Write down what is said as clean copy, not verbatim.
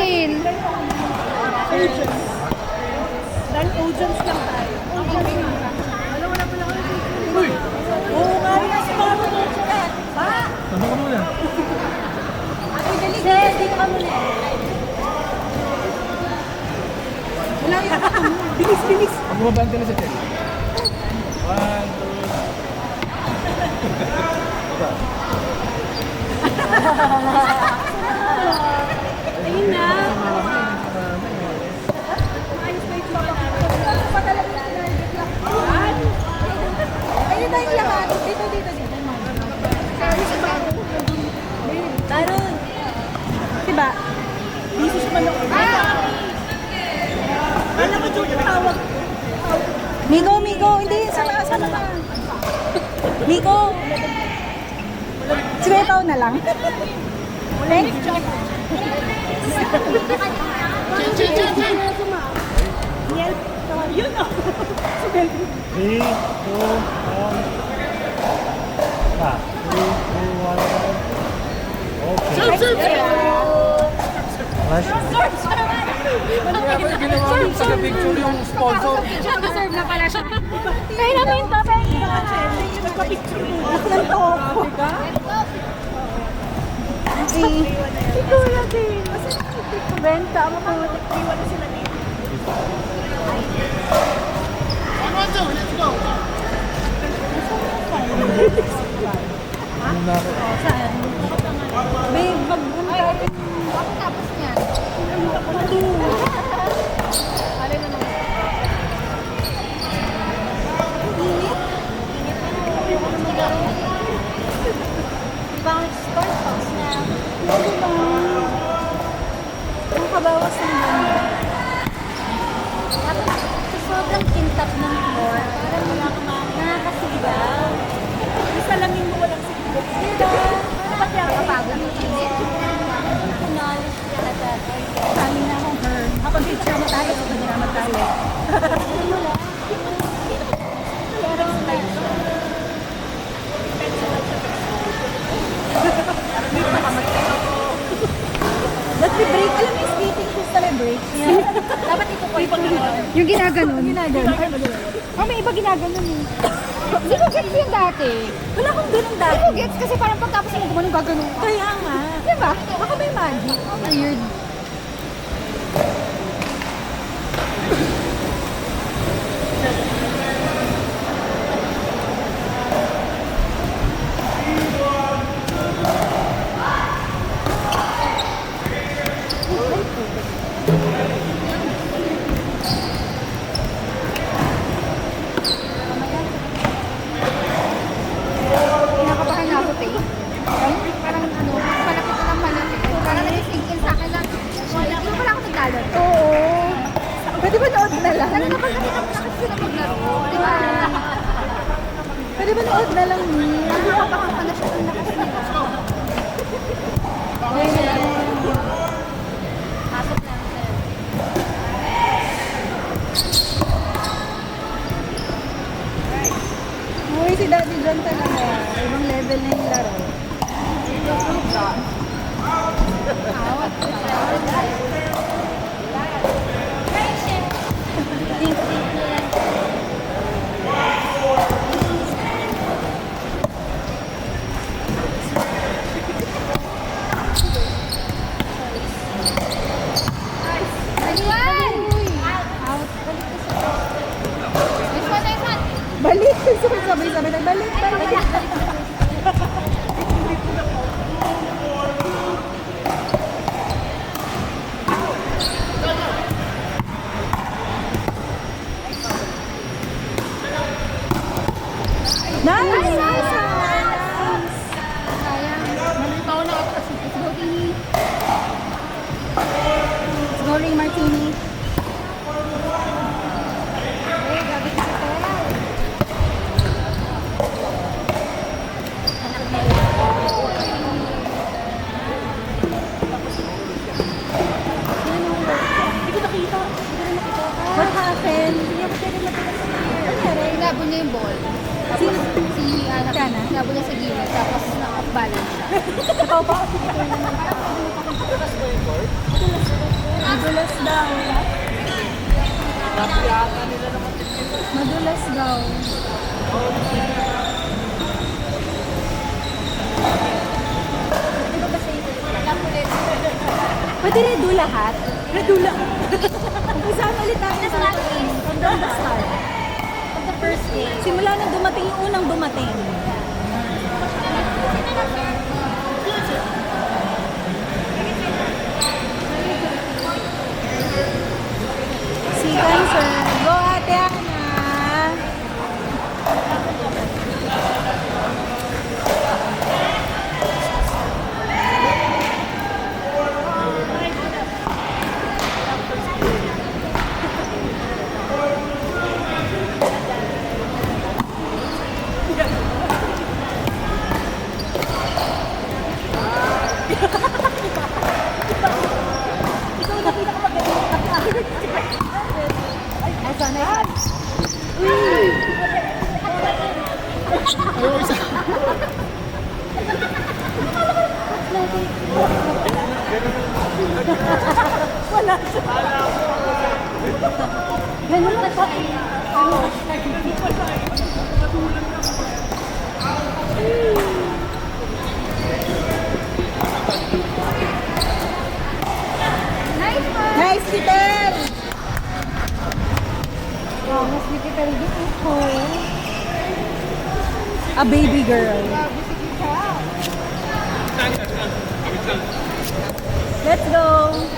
kumain? Dahil audience lang tayo. Alam mo na pala ako. Uy! Oo nga rin ang smart mo. Ba? Tama ka muna. Sir, dito ka muna. Wala yung bilis, bilis. Ang bumabaan ka na sa tel. 1, 2. Ayun na. Ayun na yung laman. Dito, dito, dito. Taron. Diba? Busy siya manok. Alam mo yung tawag. Migo, Migo. Hindi, sama ka. Migo. Sumetaw na lang. Thanks. Yun o. 3, 2, 1. Ah, 3, 2, 1. Okay. Flash. Ginawa mo sa picture yung sponsor. Serve na pala siya. Kaya namin to, Nagpa-picture mo. Ng topo. Ikaw natin. Benta mo po. Iwan na sila dito. Ano na ako? Saan? Babe, magbunta. Ako tapos niyan. Ano naman? Ibang store pass na. Hindi ba? Ang kabawas ng ganda. Sa sobrang kintab ng floor, parang wala kang nakakasigaw. Isa lang yung walang siguro. Diba? Dapat kaya kapagod yung init. Knowledge talaga. Sabi na akong her. Ako picture na tayo, pwede naman tayo. Pero like, ba't may break? Alam mo yung skating shoes na may break? Dapat ito po yung Yung ginaganon. Oh, may iba ginaganon eh. Di ko gets yung dati. Wala akong ganun dati. Di ko gets kasi parang pagtapos mo gumanon gaganon. Kaya nga. Diba? Baka may magic. Oh, weird. Kinakabahan na ako, Tay. Parang ano, palapit na ng malapit. Parang nag-sink in sa akin lang. Hindi pala ako naglalaro. Oo. Pwede ba nood na lang? Talaga ba kasi nakakasya sila maglaro? Di ba? Pwede ba nood na lang ni? Hindi pa baka pala siya ang lakas nila. Pasok lang, sir. Uy, si Daddy John talaga. Ibang level na yung laro. Balik! Sabay-sabay na balik! Balik! Nice! Nice! Malitaw na ako kasi. Let's go, Tini. Let's go, Ray Martini. Hey, gabi ka sa pera. Hindi ko nakita. What happened? Hindi ako pwede matigas niya. Inabot niya yung ball. Tapos si anak Kana? inabot niya sa gilid. Tapos na-off balance siya. Ikaw ba? Sige, ito yung Madulas daw. Pwede redo lahat? Redo lang. Umpisa ulit tayo sa from the start. From the first game. Simula nang dumating yung unang dumating. Si Cancer. Go, Ate Ana. Ay, sana. Ganun na siya. Nice one! Nice, Peter! Oh, mas beautiful din ako. A baby girl. Grabe si Kita. Let's go!